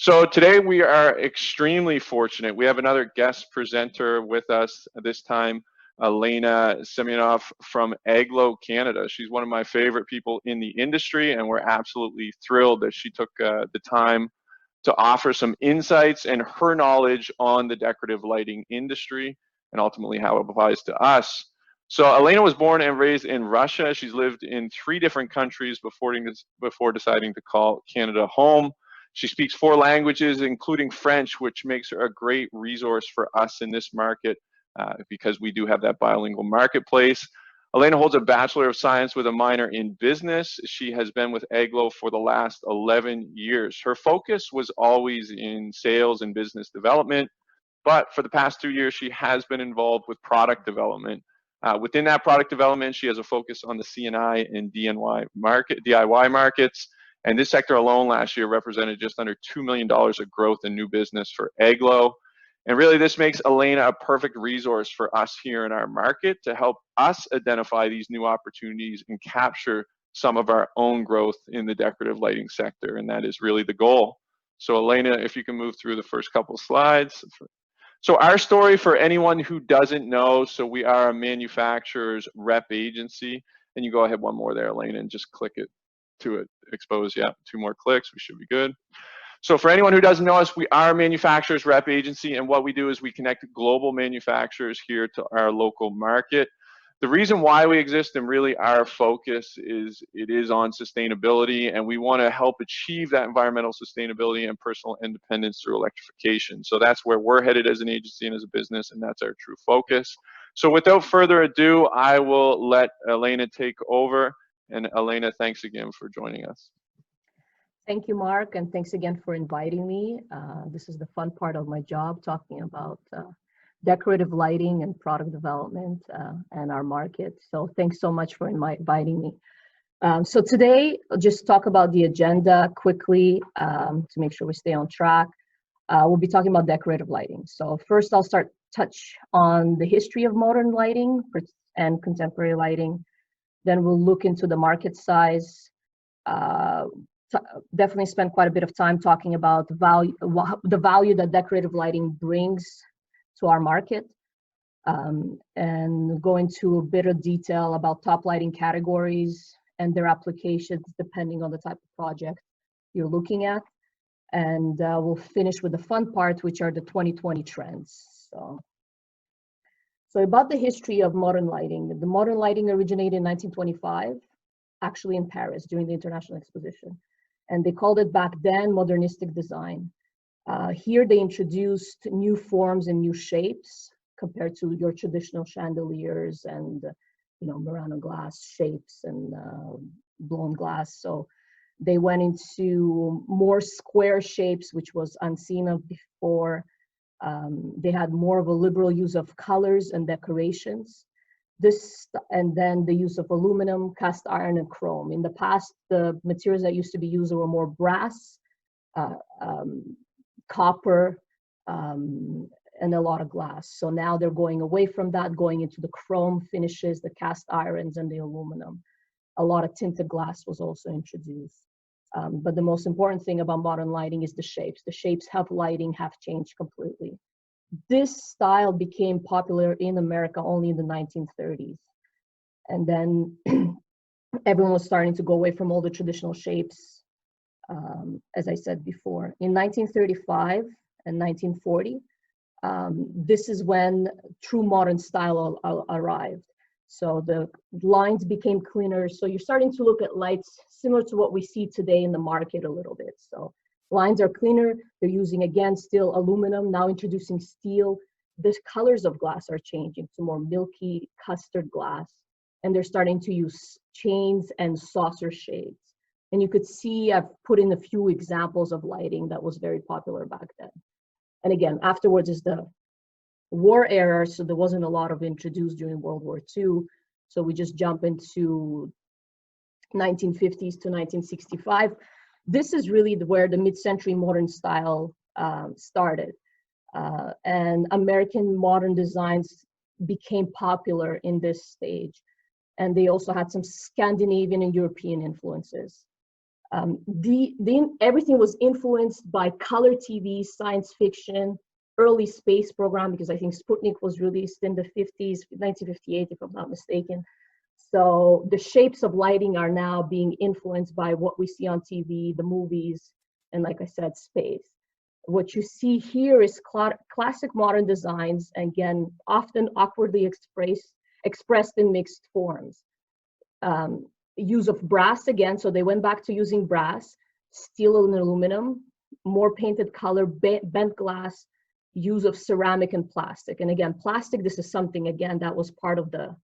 So today we are extremely fortunate. We have another guest presenter with us this time, Elena Semionov from Eglo Canada. She's one of my favorite people in the industry, and we're absolutely thrilled that she took the time to offer some insights and her knowledge on the decorative lighting industry and ultimately how it applies to us. So Elena was born and raised in Russia. She's lived in 3 different countries before deciding to call Canada home. She speaks 4 languages, including French, which makes her a great resource for us in this market because we do have that bilingual marketplace. Elena holds a Bachelor of Science with a minor in business. She has been with Eglo for the last 11 years. Her focus was always in sales and business development, but for the past 2 years, she has been involved with product development. Within that product development, she has a focus on the C&I and DIY markets. And this sector alone last year represented just under $2 million of growth in new business for Eglo. And really, this makes Elena a perfect resource for us here in our market to help us identify these new opportunities and capture some of our own growth in the decorative lighting sector. And that is really the goal. So Elena, if you can move through the first couple slides. So our story, for anyone who doesn't know, so we are a manufacturer's rep agency. And you go ahead one more there, Elena, and just click it to expose. Yeah, 2 more clicks, we should be good. So for anyone who doesn't know us, we are a manufacturer's rep agency, and what we do is we connect global manufacturers here to our local market. The reason why we exist and really our focus is it is on sustainability, and we want to help achieve that environmental sustainability and personal independence through electrification. So that's where we're headed as an agency and as a business, and that's our true focus. So without further ado, I will let Elena take over. And Elena, thanks again for joining us. Thank you, Mark, and thanks again for inviting me. This is the fun part of my job, talking about decorative lighting and product development and our market. So thanks so much for inviting me. So today, I'll just talk about the agenda quickly to make sure we stay on track. We'll be talking about decorative lighting. So first, I'll touch on the history of modern lighting and contemporary lighting. Then we'll look into the market size. Definitely spend quite a bit of time talking about the value that decorative lighting brings to our market, and go into a bit of detail about top lighting categories and their applications depending on the type of project you're looking at. And we'll finish with the fun part, which are the 2020 trends. So about the history of modern lighting. The modern lighting originated in 1925, actually in Paris during the International Exposition. And they called it back then modernistic design. Here they introduced new forms and new shapes compared to your traditional chandeliers and Murano glass shapes and blown glass. So they went into more square shapes, which was unseen of before. They had more of a liberal use of colors and decorations. And then the use of aluminum, cast iron, and chrome. In the past, the materials that used to be used were more brass, copper, and a lot of glass. So now they're going away from that, going into the chrome finishes, the cast irons, and the aluminum. A lot of tinted glass was also introduced. But the most important thing about modern lighting is the shapes. The shapes of lighting have changed completely. This style became popular in America only in the 1930s. And then everyone was starting to go away from all the traditional shapes, as I said before. In 1935 and 1940, this is when true modern style arrived. So the lines became cleaner. So you're starting to look at lights similar to what we see today in the market a little bit. So lines are cleaner. They're using, again, still aluminum, now introducing steel. The colors of glass are changing to more milky custard glass. And they're starting to use chains and saucer shades. And you could see I've put in a few examples of lighting that was very popular back then. And again, afterwards is the war era, so there wasn't a lot of introduced during World War II. So we just jump into 1950s to 1965. This is really where the mid-century modern style started. And American modern designs became popular in this stage. And they also had some Scandinavian and European influences. Everything was influenced by color TV, science fiction, early space program, because I think Sputnik was released in the 50s, 1958, if I'm not mistaken. So the shapes of lighting are now being influenced by what we see on TV, the movies, and like I said, space. What you see here is classic modern designs, again, often awkwardly expressed in mixed forms. Use of brass again, so they went back to using brass, steel and aluminum, more painted color, bent glass, use of ceramic and plastic. And again, plastic, this is something, again, that was part of the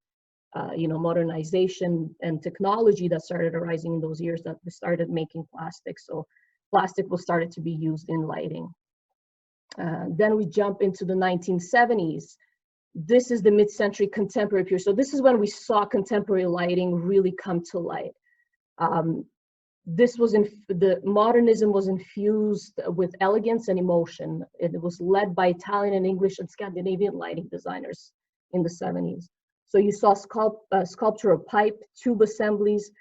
modernization and technology that started arising in those years, that we started making plastic. So plastic was started to be used in lighting. Then we jump into the 1970s. This is the mid-century contemporary period. So this is when we saw contemporary lighting really come to light. The modernism was infused with elegance and emotion. It was led by Italian and English and Scandinavian lighting designers in the 70s. So you saw sculpture of pipe, tube assemblies,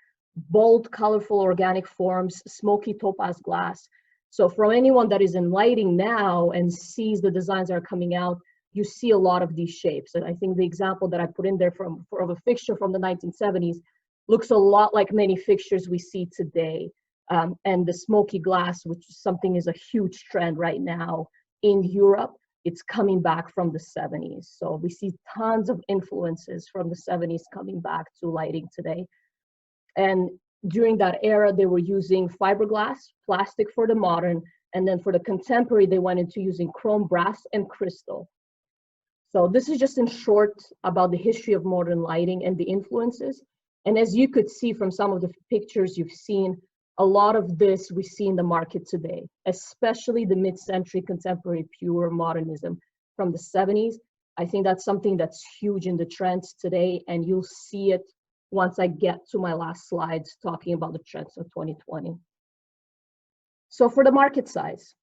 bold, colorful organic forms, smoky topaz glass. So from anyone that is in lighting now and sees the designs that are coming out, you see a lot of these shapes. And I think the example that I put in there of a fixture from the 1970s looks a lot like many fixtures we see today. And the smoky glass, which is something is a huge trend right now in Europe, it's coming back from the 70s. So we see tons of influences from the 70s coming back to lighting today. And during that era, they were using fiberglass, plastic for the modern, and then for the contemporary, they went into using chrome, brass, and crystal. So this is just in short about the history of modern lighting and the influences. And as you could see from some of the pictures you've seen, a lot of this we see in the market today, especially the mid-century contemporary pure modernism from the 70s. I think that's something that's huge in the trends today, and you'll see it once I get to my last slides talking about the trends of 2020. So for the market size,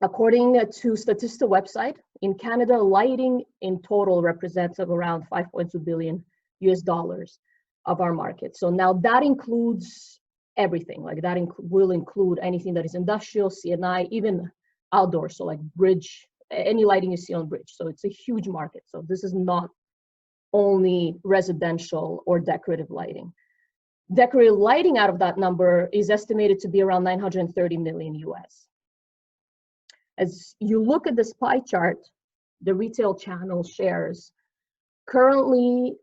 according to Statista website, in Canada, lighting in total represents of around 5.2 billion US dollars of our market. So now that includes everything, like that will include anything that is industrial, CNI, even outdoor, so like bridge, any lighting you see on bridge. So it's a huge market. So this is not only residential or decorative lighting. Decorative lighting out of that number is estimated to be around 930 million US. As you look at this pie chart, the retail channel shares, currently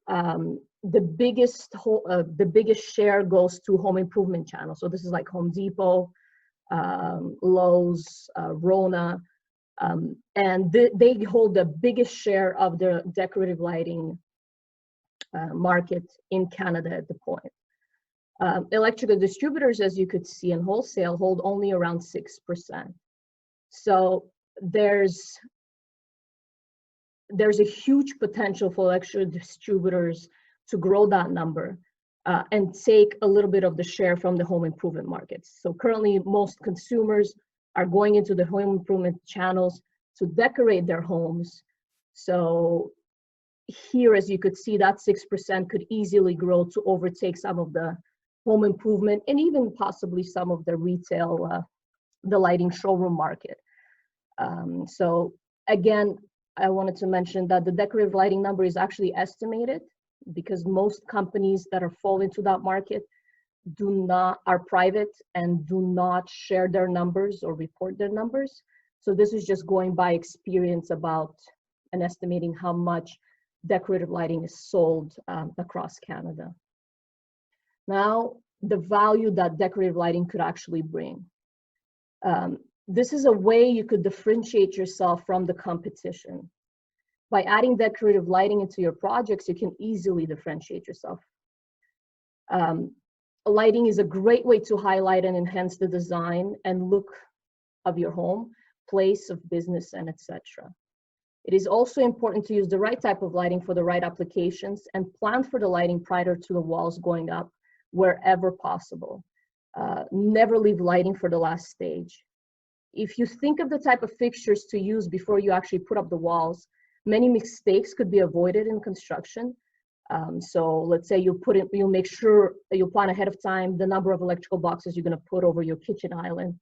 the biggest share goes to home improvement channel. So this is like Home Depot, Lowe's, Rona, and they hold the biggest share of the decorative lighting market in Canada at the point. Electrical distributors, as you could see, in wholesale hold only around 6%. So there's a huge potential for electrical distributors to grow that number and take a little bit of the share from the home improvement markets. So currently, most consumers are going into the home improvement channels to decorate their homes. So here, as you could see, that 6% could easily grow to overtake some of the home improvement and even possibly some of the retail, the lighting showroom market. So again, I wanted to mention that the decorative lighting number is actually estimated because most companies that fall into that market are private and do not share their numbers or report their numbers. So this is just going by experience about and estimating how much decorative lighting is sold across Canada. Now, the value that decorative lighting could actually bring. This is a way you could differentiate yourself from the competition. By adding decorative lighting into your projects, you can easily differentiate yourself. Lighting is a great way to highlight and enhance the design and look of your home, place of business, and etc. It is also important to use the right type of lighting for the right applications and plan for the lighting prior to the walls going up wherever possible. Never leave lighting for the last stage. If you think of the type of fixtures to use before you actually put up the walls, many mistakes could be avoided in construction. So let's say you'll make sure that you'll plan ahead of time the number of electrical boxes you're going to put over your kitchen island.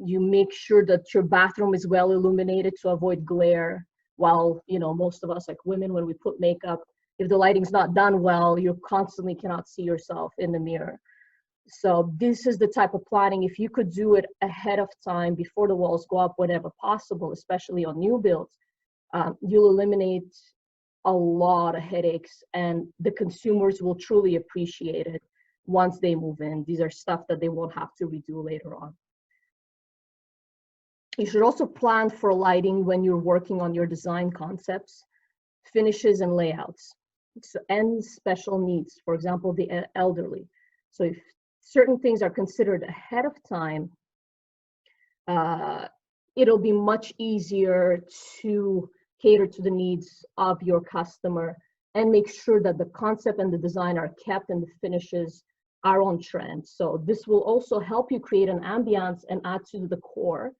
You make sure that your bathroom is well illuminated to avoid glare. While, you know, most of us, like women, when we put makeup, if the lighting's not done well, you constantly cannot see yourself in the mirror. So this is the type of planning. If you could do it ahead of time before the walls go up, whenever possible, especially on new builds, you'll eliminate a lot of headaches, and the consumers will truly appreciate it once they move in. These are stuff that they won't have to redo later on. You should also plan for lighting when you're working on your design concepts, finishes, and layouts, and special needs, for example, the elderly. So if certain things are considered ahead of time, it'll be much easier to cater to the needs of your customer and make sure that the concept and the design are kept and the finishes are on trend. So this will also help you create an ambiance and add to the decor,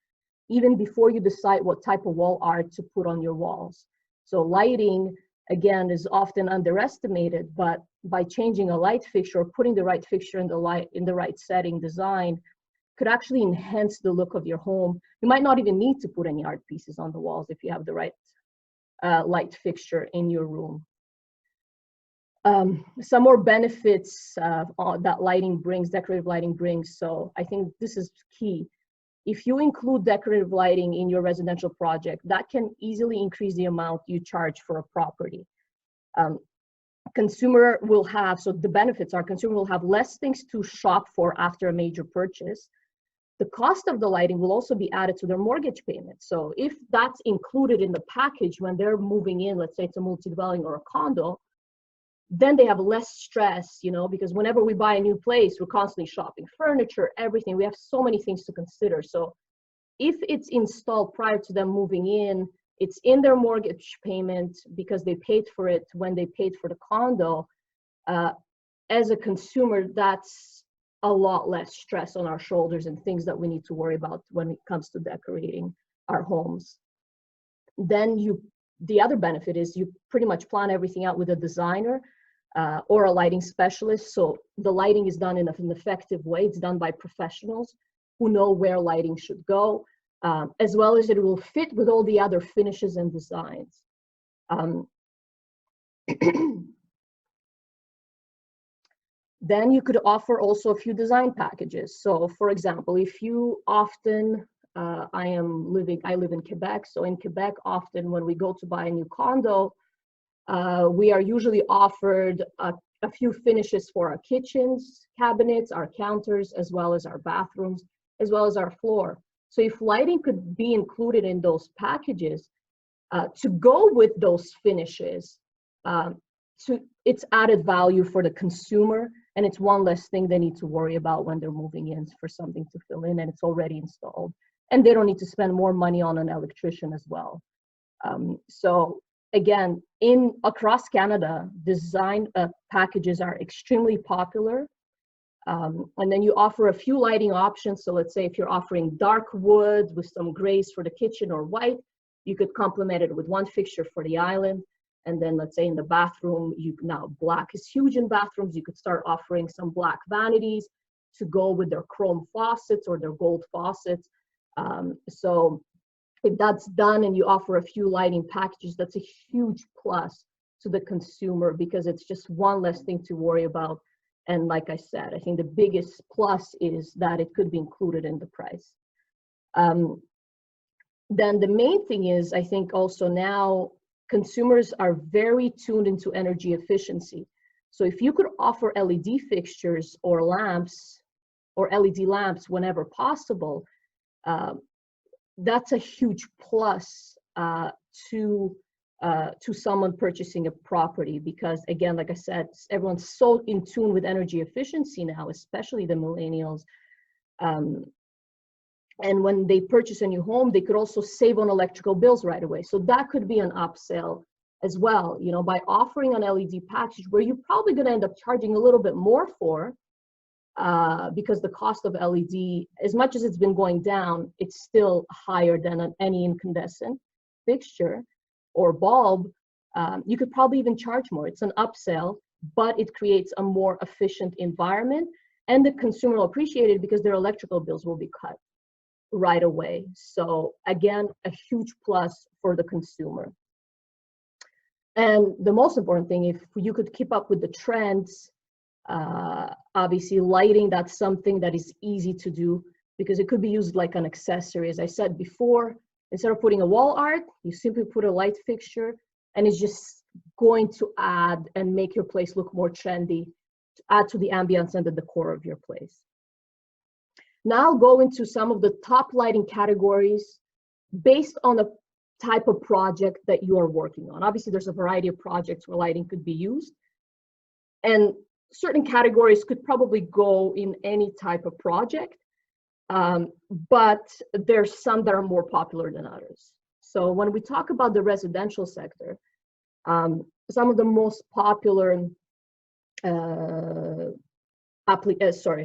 even before you decide what type of wall art to put on your walls. So lighting, again, is often underestimated, but by changing a light fixture or putting the right fixture in the right setting design could actually enhance the look of your home. You might not even need to put any art pieces on the walls if you have the right light fixture in your room. Some more benefits that lighting brings, decorative lighting brings. So I think this is key. If you include decorative lighting in your residential project, that can easily increase the amount you charge for a property. Consumer will have, so the benefits are consumer will have less things to shop for after a major purchase. The cost of the lighting will also be added to their mortgage payment. So if that's included in the package when they're moving in, let's say it's a multi-dwelling or a condo, then they have less stress, you know, because whenever we buy a new place, we're constantly shopping furniture, everything. We have so many things to consider. So if it's installed prior to them moving in, it's in their mortgage payment because they paid for it when they paid for the condo. As a consumer, that's a lot less stress on our shoulders and things that we need to worry about when it comes to decorating our homes. Then the other benefit is you pretty much plan everything out with a designer or a lighting specialist. So the lighting is done in an effective way. It's done by professionals who know where lighting should go, as well as it will fit with all the other finishes and designs. Then you could offer also a few design packages. So for example, if you often, I live in Quebec. So in Quebec, often when we go to buy a new condo, we are usually offered a few finishes for our kitchens, cabinets, our counters, as well as our bathrooms, as well as our floor. So if lighting could be included in those packages to go with those finishes, it's added value for the consumer, and it's one less thing they need to worry about when they're moving in for something to fill in, and it's already installed. And they don't need to spend more money on an electrician as well. So again, across Canada, design packages are extremely popular. And then you offer a few lighting options. So let's say if you're offering dark wood with some grays for the kitchen or white, you could complement it with one fixture for the island. And then let's say in the bathroom, now black is huge in bathrooms. You could start offering some black vanities to go with their chrome faucets or their gold faucets. So if that's done and you offer a few lighting packages, that's a huge plus to the consumer because it's just one less thing to worry about. And like I said, I think the biggest plus is that it could be included in the price. Then the main thing is, I think also now consumers are very tuned into energy efficiency. So if you could offer LED fixtures or lamps or LED lamps whenever possible, that's a huge plus to someone purchasing a property because, again, like I said, everyone's so in tune with energy efficiency now, especially the millennials. And when they purchase a new home, they could also save on electrical bills right away. So that could be an upsell as well, you know, by offering an LED package where you're probably going to end up charging a little bit more for because the cost of LED, as much as it's been going down, it's still higher than any incandescent fixture or bulb. You could probably even charge more. It's an upsell, but it creates a more efficient environment, and the consumer will appreciate it because their electrical bills will be cut right away. So again, a huge plus for the consumer. And the most important thing, if you could keep up with the trends, obviously lighting, that's something that is easy to do because it could be used like an accessory. As I said before, instead of putting a wall art, you simply put a light fixture, and it's just going to add and make your place look more trendy, to add to the ambience and the decor of your place. Now I'll go into some of the top lighting categories based on the type of project that you are working on. Obviously, there's a variety of projects where lighting could be used, and certain categories could probably go in any type of project, but there's some that are more popular than others. So when we talk about the residential sector, some of the most popular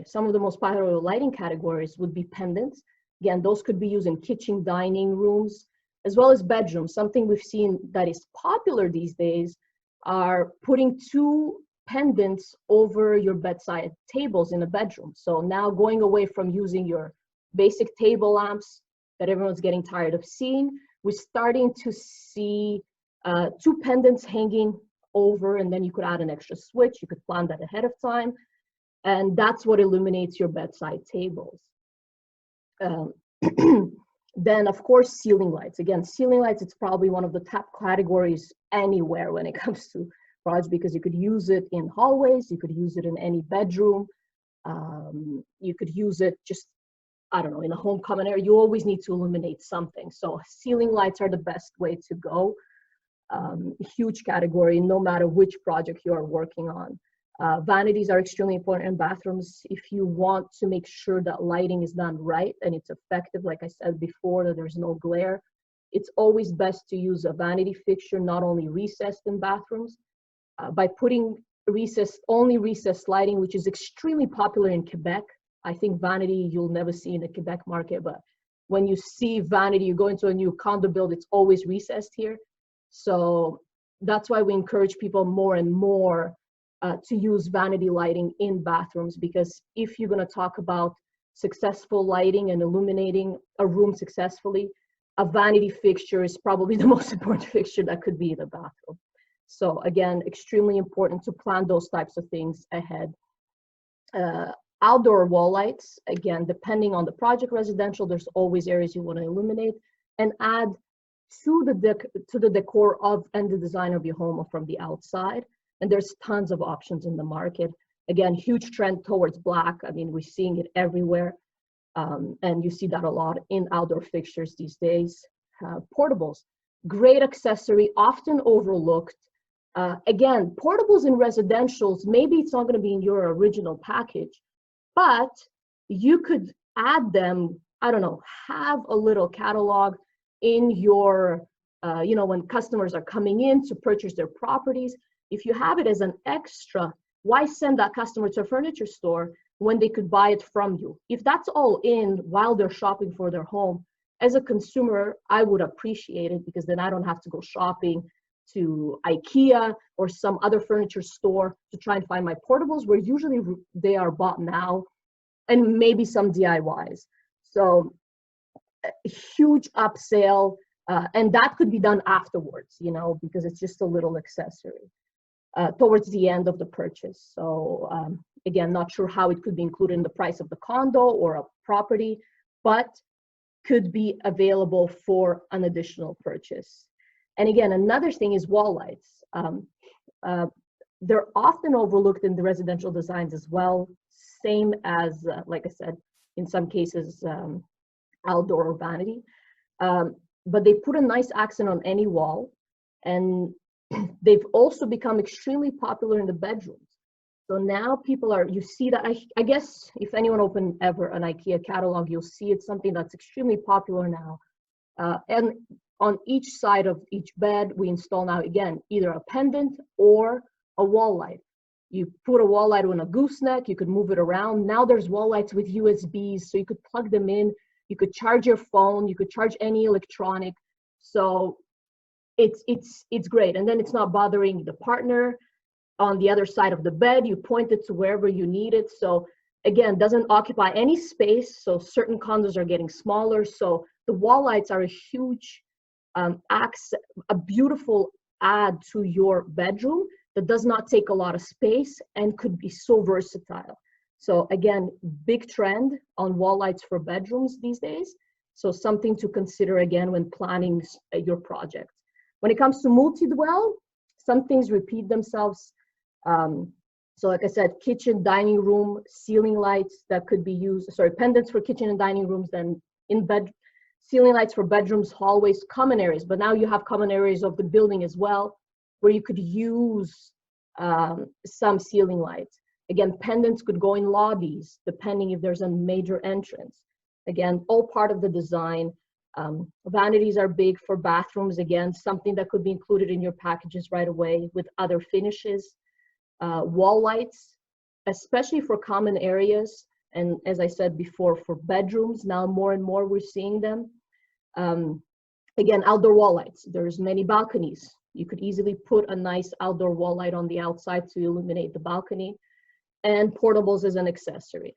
some of the most popular lighting categories would be pendants. Again, those could be used in kitchen, dining rooms, as well as bedrooms. Something we've seen that is popular these days are putting two pendants over your bedside tables in a bedroom. So now going away from using your basic table lamps that everyone's getting tired of seeing, we're starting to see two pendants hanging over, and then you could add an extra switch. You could plan that ahead of time, and that's what illuminates your bedside tables. Then, of course, ceiling lights. Again, ceiling lights, it's probably one of the top categories anywhere when it comes to projects, because you could use it in hallways, you could use it in any bedroom, you could use it just, I don't know, in a home common area. You always need to illuminate something. So ceiling lights are the best way to go. Huge category, no matter which project you are working on. Vanities are extremely important in bathrooms. If you want to make sure that lighting is done right and it's effective, like I said before, that there's no glare, it's always best to use a vanity fixture, not only recessed in bathrooms. By putting only recessed lighting, which is extremely popular in Quebec. I think vanity you'll never see in the Quebec market, but when you see vanity, you go into a new condo build, it's always recessed here. So that's why we encourage people more and more to use vanity lighting in bathrooms, because if you're going to talk about successful lighting and illuminating a room successfully, a vanity fixture is probably the most important fixture that could be in a bathroom. So again, extremely important to plan those types of things ahead. Outdoor wall lights, again, depending on the project. Residential, there's always areas you want to illuminate and add to the decor of and the design of your home from the outside. And there's tons of options in the market. Again, huge trend towards black. I mean, we're seeing it everywhere. And you see that a lot in outdoor fixtures these days. Portables, great accessory, often overlooked. Again, portables in residentials, maybe it's not going to be in your original package, but you could add them, I don't know, have a little catalog in your, when customers are coming in to purchase their properties. If you have it as an extra, why send that customer to a furniture store when they could buy it from you? If that's all in while they're shopping for their home, as a consumer, I would appreciate it, because then I don't have to go shopping to IKEA or some other furniture store to try and find my portables, where usually they are bought now, and maybe some DIYs. So a huge upsell, and that could be done afterwards, because it's just a little accessory towards the end of the purchase. So again, not sure how it could be included in the price of the condo or a property, but could be available for an additional purchase. And again, another thing is wall lights. They're often overlooked in the residential designs as well, same as, like I said, in some cases, outdoor or vanity. But they put a nice accent on any wall, and they've also become extremely popular in the bedrooms. So now you see that, I guess if anyone opened ever an IKEA catalog, you'll see it's something that's extremely popular now. And on each side of each bed, we install now, again, either a pendant or a wall light. You put a wall light on a gooseneck, you could move it around. Now there's wall lights with USBs, so you could plug them in. You could charge your phone, you could charge any electronic. So it's great. And then it's not bothering the partner on the other side of the bed. You point it to wherever you need it. So again, doesn't occupy any space. So certain condos are getting smaller. So the wall lights are a huge a beautiful add to your bedroom that does not take a lot of space and could be so versatile. So again, big trend on wall lights for bedrooms these days. So something to consider again when planning your project. When it comes to multi-dwell, some things repeat themselves. So like I said, kitchen, dining room, ceiling lights that could be used, sorry, pendants for kitchen and dining rooms, then in bed, ceiling lights for bedrooms, hallways, common areas. But now you have common areas of the building as well, where you could use some ceiling lights. Again, pendants could go in lobbies, depending if there's a major entrance. Again, all part of the design. Vanities are big for bathrooms. Again, something that could be included in your packages right away with other finishes. Wall lights, especially for common areas. And as I said before, for bedrooms, now more and more we're seeing them. Again, outdoor wall lights. There's many balconies. You could easily put a nice outdoor wall light on the outside to illuminate the balcony. And portables as an accessory.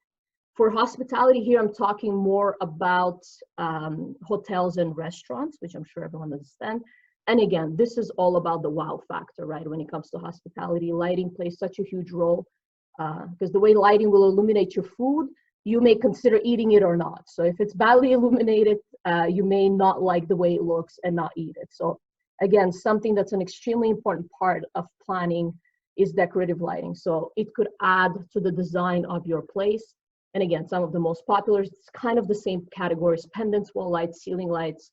For hospitality here, I'm talking more about hotels and restaurants, which I'm sure everyone understands. And again, this is all about the wow factor, right? When it comes to hospitality, lighting plays such a huge role because the way lighting will illuminate your food, you may consider eating it or not. So if it's badly illuminated, you may not like the way it looks and not eat it. So again, something that's an extremely important part of planning is decorative lighting. So it could add to the design of your place. And again, some of the most popular, it's kind of the same categories: pendants, wall lights, ceiling lights,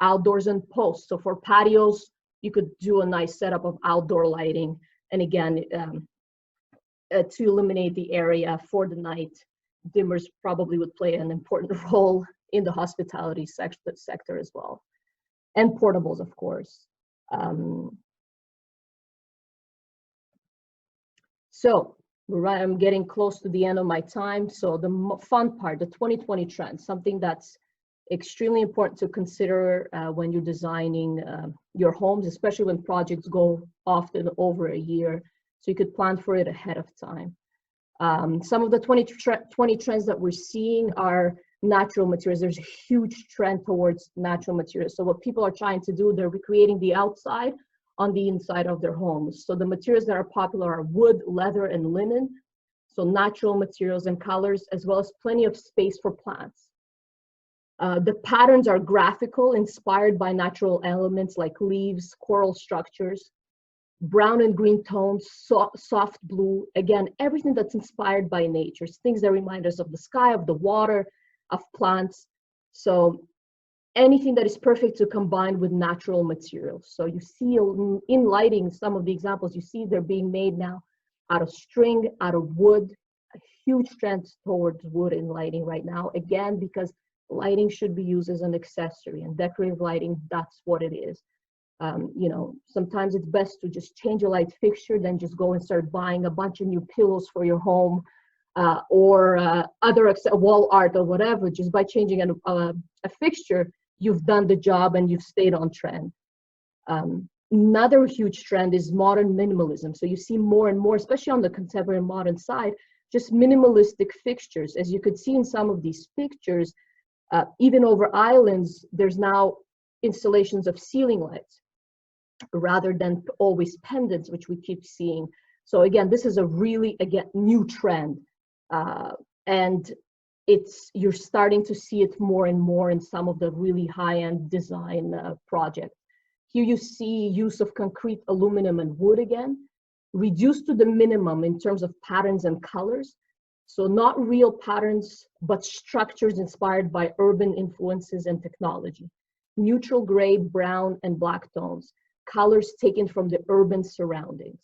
outdoors and posts. So for patios, you could do a nice setup of outdoor lighting. And again, to illuminate the area for the night, dimmers probably would play an important role in the hospitality sector as well. And portables, of course. So I'm getting close to the end of my time. So the fun part, the 2020 trend, something that's extremely important to consider when you're designing your homes, especially when projects go often over a year. So you could plan for it ahead of time. Some of the 2020 trends that we're seeing are natural materials. There's a huge trend towards natural materials. So what people are trying to do, they're recreating the outside on the inside of their homes. So the materials that are popular are wood, leather, and linen. So natural materials and colors, as well as plenty of space for plants. The patterns are graphical, inspired by natural elements like leaves, coral structures, brown and green tones, soft blue. Again, everything that's inspired by nature, things that remind us of the sky, of the water, of plants. So anything that is perfect to combine with natural materials. So you see in lighting, some of the examples you see, they're being made now out of string, out of wood. A huge trend towards wood in lighting right now. Again, because lighting should be used as an accessory, and decorative lighting, that's what it is. You know, sometimes it's best to just change a light fixture than just go and start buying a bunch of new pillows for your home or other wall art or whatever. Just by changing a fixture, you've done the job and you've stayed on trend. Another huge trend is modern minimalism. So you see more and more, especially on the contemporary modern side, just minimalistic fixtures. As you could see in some of these pictures, even over islands, there's now installations of ceiling lights rather than always pendants, which we keep seeing. So again, this is a really, again, new trend. And you're starting to see it more and more in some of the really high-end design projects. Here you see use of concrete, aluminum, and wood again, reduced to the minimum in terms of patterns and colors. So not real patterns, but structures inspired by urban influences and technology. Neutral gray, brown, and black tones, colors taken from the urban surroundings.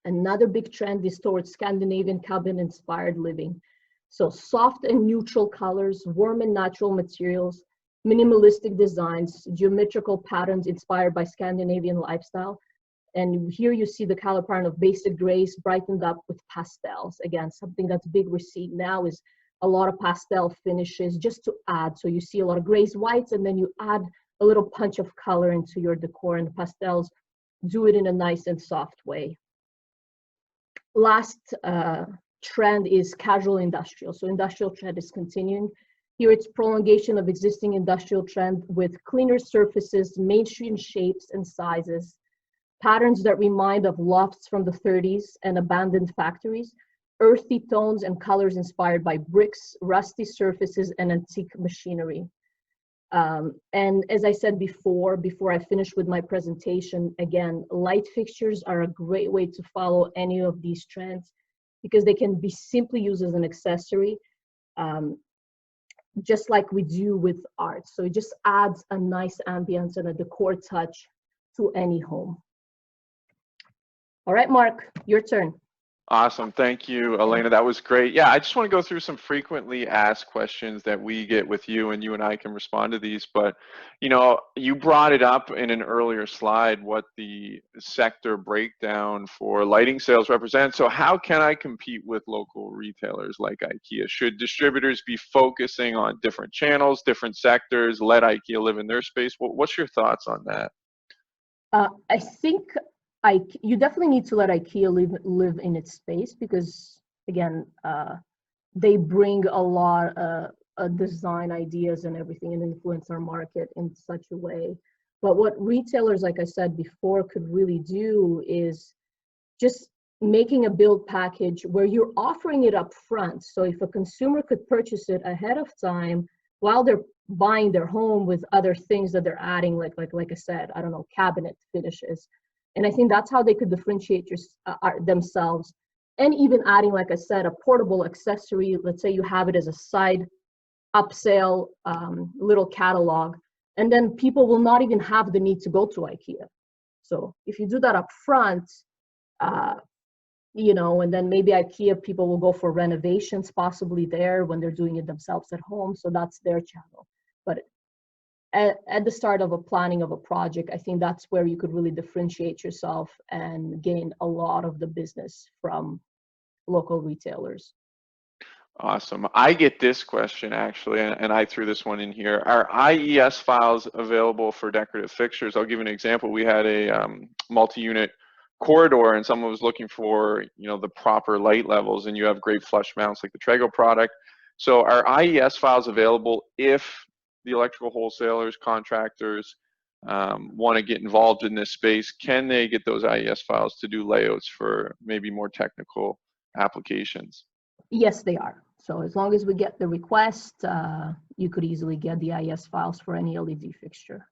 Another big trend is towards Scandinavian cabin-inspired living. So soft and neutral colors, warm and natural materials, minimalistic designs, geometrical patterns inspired by Scandinavian lifestyle. And here you see the color pattern of basic grays brightened up with pastels. Again, something that's big we're seeing now is a lot of pastel finishes just to add. So you see a lot of grays, whites, and then you add a little punch of color into your decor, and the pastels do it in a nice and soft way. Last trend is casual industrial. So industrial trend is continuing. Here it's prolongation of existing industrial trend with cleaner surfaces, mainstream shapes and sizes, patterns that remind of lofts from the 30s and abandoned factories, earthy tones and colors inspired by bricks, rusty surfaces, and antique machinery. And as I said before I finish with my presentation, again, light fixtures are a great way to follow any of these trends because they can be simply used as an accessory, just like we do with art. So it just adds a nice ambience and a decor touch to any home. All right, Mark, your turn. Awesome. Thank you, Elena. That was great. Yeah, I just want to go through some frequently asked questions that we get with you, and you and I can respond to these. But, you know, you brought it up in an earlier slide what the sector breakdown for lighting sales represents. So how can I compete with local retailers like IKEA? Should distributors be focusing on different channels, different sectors, let IKEA live in their space? What's your thoughts on that? I think you definitely need to let IKEA live in its space because, again, they bring a lot of design ideas and everything and influence our market in such a way. But what retailers, like I said before, could really do is just making a build package where you're offering it up front. So if a consumer could purchase it ahead of time while they're buying their home with other things that they're adding, like I said, I don't know, cabinet finishes. And I think that's how they could differentiate themselves. And even adding, like I said, a portable accessory. Let's say you have it as a side upsell little catalog. And then people will not even have the need to go to IKEA. So if you do that up front, you know, and then maybe IKEA people will go for renovations possibly there when they're doing it themselves at home. So that's their channel. But at the start of a planning of a project, I think that's where you could really differentiate yourself and gain a lot of the business from local retailers. Awesome. I get this question actually, and I threw this one in here. Are IES files available for decorative fixtures? I'll give you an example. We had a multi-unit corridor and someone was looking for, you know, the proper light levels, and you have great flush mounts like the Trago product. So are IES files available if the electrical wholesalers, contractors want to get involved in this space? Can they get those IES files to do layouts for maybe more technical applications? Yes, they are. So as long as we get the request, you could easily get the IES files for any LED fixture.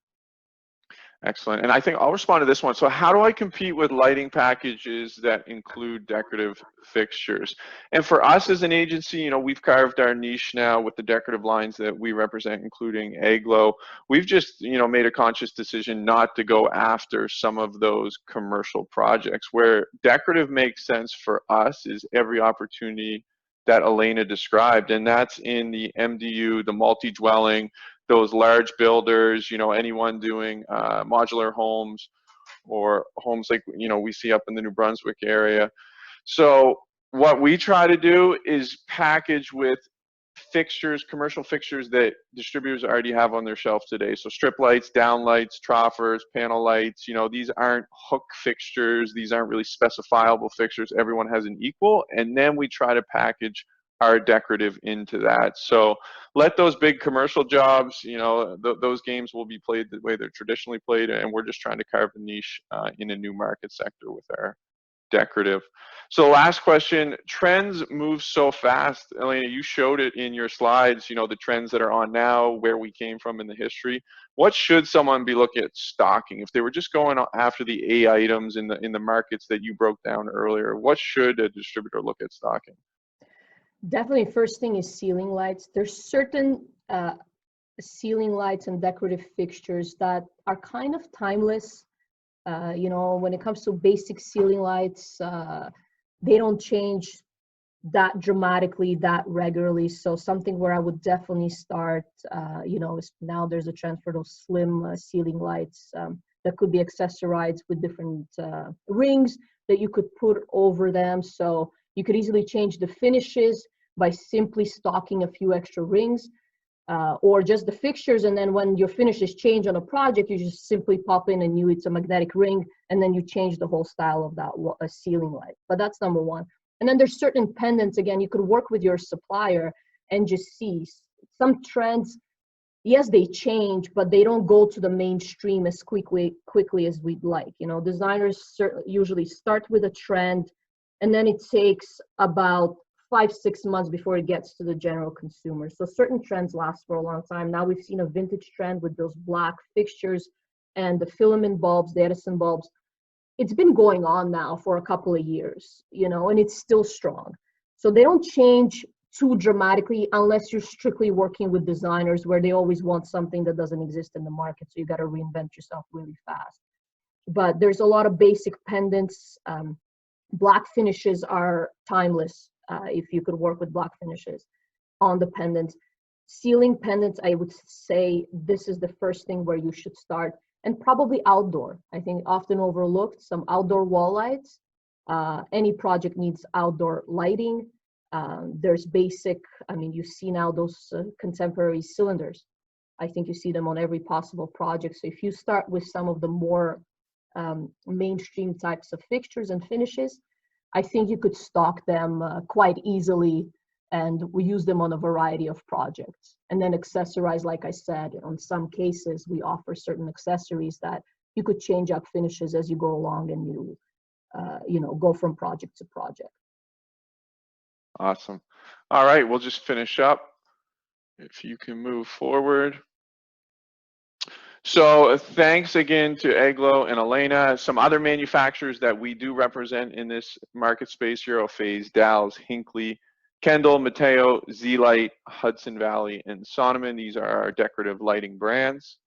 Excellent. And I think I'll respond to this one. So how do I compete with lighting packages that include decorative fixtures? And for us as an agency, you know, we've carved our niche now with the decorative lines that we represent, including Eglo. We've just, you know, made a conscious decision not to go after some of those commercial projects. Where decorative makes sense for us is every opportunity that Elena described, and that's in the MDU, the multi-dwelling, those large builders, you know, anyone doing modular homes or homes like, you know, we see up in the New Brunswick area. So what we try to do is package with fixtures, commercial fixtures that distributors already have on their shelf today. So strip lights, down lights, troffers, panel lights, you know, these aren't hook fixtures. These aren't really specifiable fixtures. Everyone has an equal. And then we try to package our decorative into that. So let those big commercial jobs, you know, those games will be played the way they're traditionally played, and we're just trying to carve a niche in a new market sector with our decorative. So last question, trends move so fast. Elena, you showed it in your slides, you know, the trends that are on now, where we came from in the history. What should someone be looking at stocking? If they were just going after the A items in the markets that you broke down earlier, what should a distributor look at stocking? Definitely, first thing is ceiling lights. There's certain ceiling lights and decorative fixtures that are kind of timeless. You know, when it comes to basic ceiling lights, they don't change that dramatically, that regularly. So something where I would definitely start, you know, is now there's a trend for those slim ceiling lights that could be accessorized with different rings that you could put over them. So you could easily change the finishes by simply stocking a few extra rings. or just the fixtures, and then when your finishes change on a project, you just simply pop in a new, it's a magnetic ring, and then you change the whole style of that ceiling light. But that's number one. And then there's certain pendants, again, you could work with your supplier and just see some trends. Yes, they change, but they don't go to the mainstream as quickly as we'd like. You know, designers usually start with a trend, and then it takes about 5-6 months before it gets to the general consumer. So certain trends last for a long time. Now we've seen a vintage trend with those black fixtures and the filament bulbs, the Edison bulbs. It's been going on now for a couple of years, you know, and it's still strong. So they don't change too dramatically unless you're strictly working with designers where they always want something that doesn't exist in the market. So you got to reinvent yourself really fast. But there's a lot of basic pendants. Black finishes are timeless. If you could work with black finishes on the pendants. Ceiling pendants, I would say this is the first thing where you should start, and probably outdoor. I think often overlooked, some outdoor wall lights. Any project needs outdoor lighting. There's basic, I mean, you see now those contemporary cylinders. I think you see them on every possible project. So if you start with some of the more mainstream types of fixtures and finishes, I think you could stock them quite easily, and we use them on a variety of projects. And then accessorize, like I said, on some cases, we offer certain accessories that you could change up finishes as you go along, and you know, go from project to project. Awesome. All right, we'll just finish up. If you can move forward. So thanks again to Eglo and Elena. Some other manufacturers that we do represent in this market space: Europhase, Dow's, Hinckley, Kendall, Mateo, Z-Light, Hudson Valley, and Sonneman. These are our decorative lighting brands.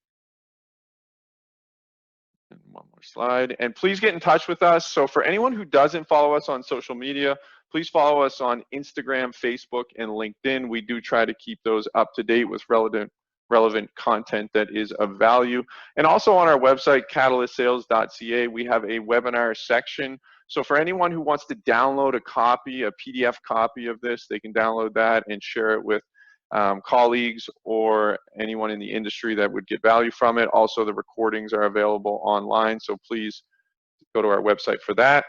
And one more slide. And please get in touch with us. So for anyone who doesn't follow us on social media, please follow us on Instagram, Facebook, and LinkedIn. We do try to keep those up to date with relevant content that is of value. And also on our website, catalystsales.ca, we have a webinar section. So for anyone who wants to download a copy, a PDF copy of this, they can download that and share it with colleagues or anyone in the industry that would get value from it. Also, the recordings are available online, so please go to our website for that.